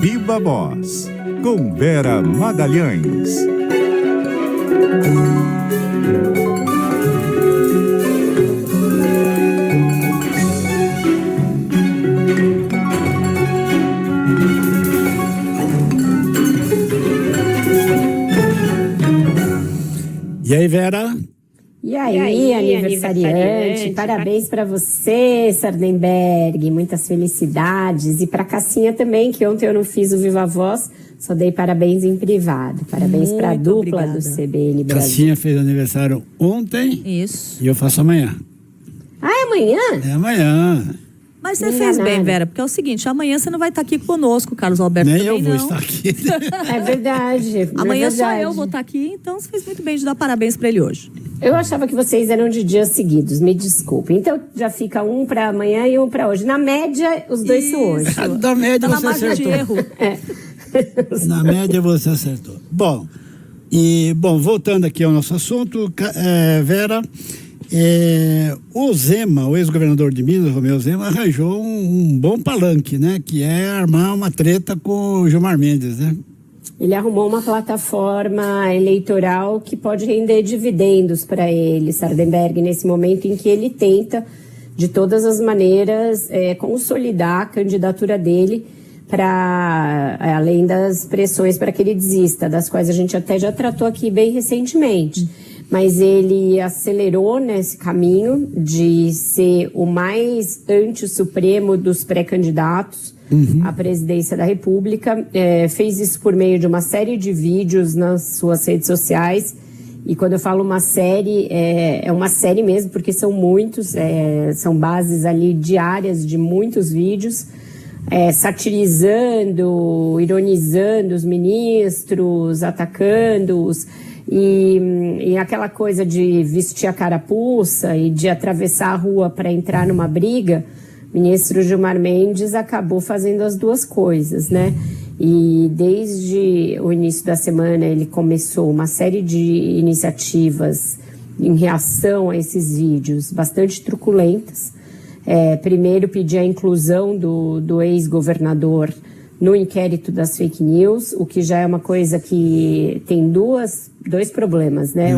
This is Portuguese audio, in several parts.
Viva Voz, com Vera Magalhães. E aí, Vera? E aí, aniversariante, parabéns para você, Sardenberg, muitas felicidades. E para Cassinha também, que ontem eu não fiz o Viva Voz, só dei parabéns em privado. Parabéns para a dupla do CBN Brasil. Cassinha fez aniversário ontem. Isso. E eu faço amanhã. Ah, é amanhã? É amanhã. Mas você fez bem, Vera, porque é o seguinte, amanhã você não vai estar aqui conosco, Carlos Alberto. Nem também eu vou não. estar aqui. É verdade. Amanhã é só verdade. eu vou estar aqui, então você fez muito bem de dar parabéns para ele hoje. Eu achava que vocês eram de dias seguidos, me desculpe. Então já fica um para amanhã e um para hoje. Na média, os dois são hoje. Da média Tá na você margem de acertou. erro. Na média você acertou. Bom, voltando aqui ao nosso assunto, Vera, o Zema, o ex-governador de Minas, Romeu Zema, arranjou um bom palanque, né? Que é armar uma treta com o Gilmar Mendes, né? Ele arrumou uma plataforma eleitoral que pode render dividendos para ele, Sardenberg, nesse momento em que ele tenta, de todas as maneiras, consolidar a candidatura dele para, além das pressões para que ele desista, das quais a gente até já tratou aqui bem recentemente. Mas ele acelerou nesse caminho de ser o mais anti-supremo dos pré-candidatos à presidência da República. Fez isso por meio de uma série de vídeos nas suas redes sociais. E quando eu falo uma série, é uma série mesmo, porque são muitos, são bases ali diárias de muitos vídeos, satirizando, ironizando os ministros, atacando-os. E aquela coisa de vestir a carapuça e de atravessar a rua para entrar numa briga, o ministro Gilmar Mendes acabou fazendo as duas coisas, né? E desde o início da semana ele começou uma série de iniciativas em reação a esses vídeos bastante truculentas. Primeiro pedir a inclusão do ex-governador no inquérito das fake news, o que já é uma coisa que tem dois problemas, né?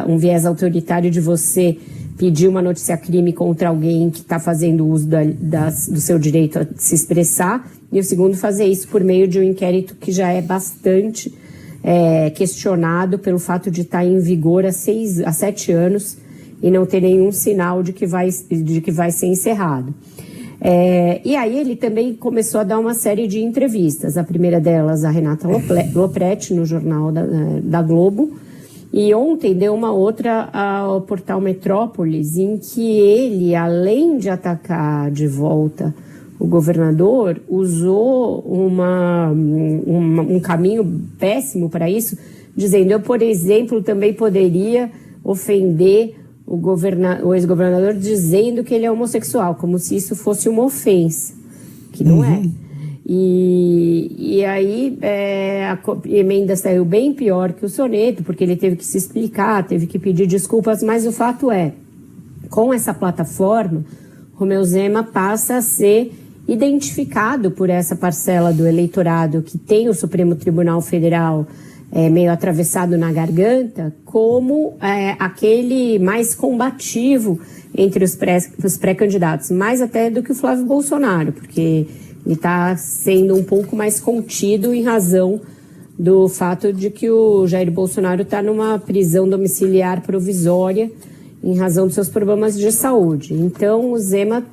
Um viés autoritário de você pedir uma notícia-crime contra alguém que está fazendo uso do seu direito a se expressar, e o segundo, fazer isso por meio de um inquérito que já é bastante questionado pelo fato de estar em vigor há 7 anos e não ter nenhum sinal de que vai ser encerrado. E aí ele também começou a dar uma série de entrevistas. A primeira delas, a Renata Lopretti, no jornal da Globo. E ontem deu uma outra ao portal Metrópolis, em que ele, além de atacar de volta o governador, usou um caminho péssimo para isso, dizendo: eu, por exemplo, também poderia ofender o ex-governador dizendo que ele é homossexual, como se isso fosse uma ofensa, que não é. E aí a emenda saiu bem pior que o soneto, porque ele teve que se explicar, teve que pedir desculpas, mas o fato é, com essa plataforma, Romeu Zema passa a ser identificado por essa parcela do eleitorado que tem o Supremo Tribunal Federal meio atravessado na garganta, como aquele mais combativo entre os pré-candidatos, mais até do que o Flávio Bolsonaro, porque ele está sendo um pouco mais contido em razão do fato de que o Jair Bolsonaro está numa prisão domiciliar provisória em razão dos seus problemas de saúde. Então o Zema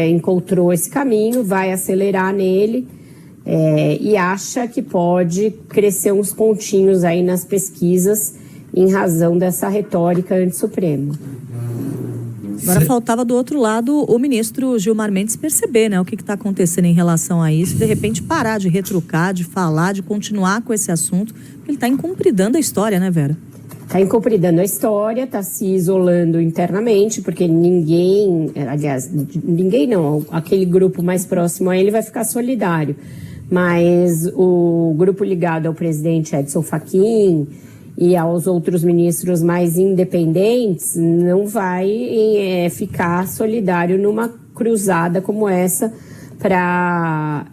encontrou esse caminho, vai acelerar nele, e acha que pode crescer uns pontinhos aí nas pesquisas em razão dessa retórica anti-suprema. Agora faltava do outro lado o ministro Gilmar Mendes perceber, né, o que está acontecendo em relação a isso, de repente parar de retrucar, de falar, de continuar com esse assunto, porque ele está incumpridando a história, né, Vera? Está incumpridando a história, está se isolando internamente, porque ninguém não, aquele grupo mais próximo a ele vai ficar solidário. Mas o grupo ligado ao presidente Edson Fachin e aos outros ministros mais independentes não vai ficar solidário numa cruzada como essa para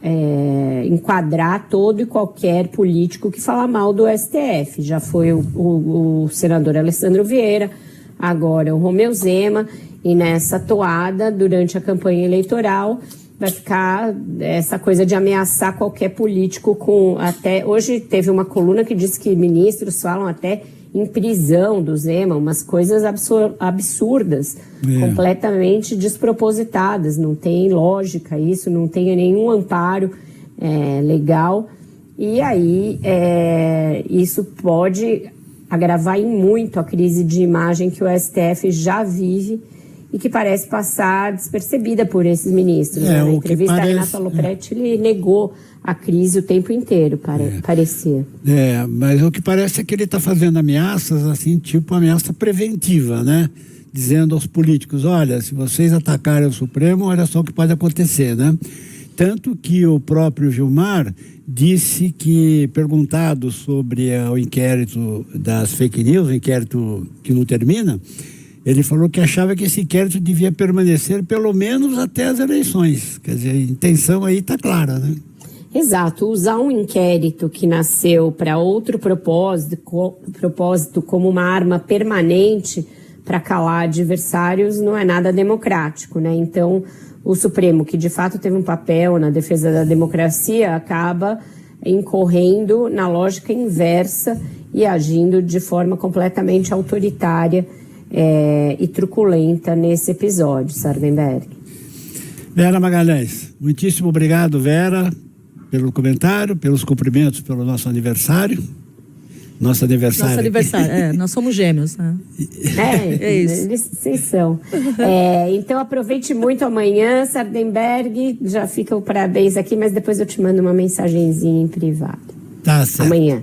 enquadrar todo e qualquer político que fala mal do STF. Já foi o senador Alessandro Vieira, agora o Romeu Zema, e nessa toada, durante a campanha eleitoral, vai ficar essa coisa de ameaçar qualquer político até... Hoje teve uma coluna que disse que ministros falam até em prisão do Zema, umas coisas absurdas, completamente despropositadas, não tem lógica isso, não tem nenhum amparo legal, e aí isso pode agravar em muito a crise de imagem que o STF já vive e que parece passar despercebida por esses ministros. Na entrevista a Renata Lopretti, ele negou a crise o tempo inteiro, parecia. Mas o que parece é que ele está fazendo ameaças, assim, tipo ameaça preventiva, né? Dizendo aos políticos, olha, se vocês atacarem o Supremo, olha só o que pode acontecer, né? Tanto que o próprio Gilmar disse que, perguntado sobre o inquérito das fake news, o inquérito que não termina, ele falou que achava que esse inquérito devia permanecer pelo menos até as eleições. Quer dizer, a intenção aí está clara, né? Exato. Usar um inquérito que nasceu para outro propósito como uma arma permanente para calar adversários não é nada democrático, né? Então, o Supremo, que de fato teve um papel na defesa da democracia, acaba incorrendo na lógica inversa e agindo de forma completamente autoritária e truculenta nesse episódio, Sardenberg. Vera Magalhães, muitíssimo obrigado, Vera, pelo comentário, pelos cumprimentos pelo nosso aniversário. Nosso aniversário, nós somos gêmeos, né? É isso. Vocês são. Então aproveite muito amanhã, Sardenberg, já fica o parabéns aqui, mas depois eu te mando uma mensagenzinha em privado. Tá certo. Amanhã.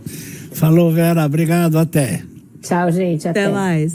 Falou, Vera, obrigado, até. Tchau, gente, Até mais.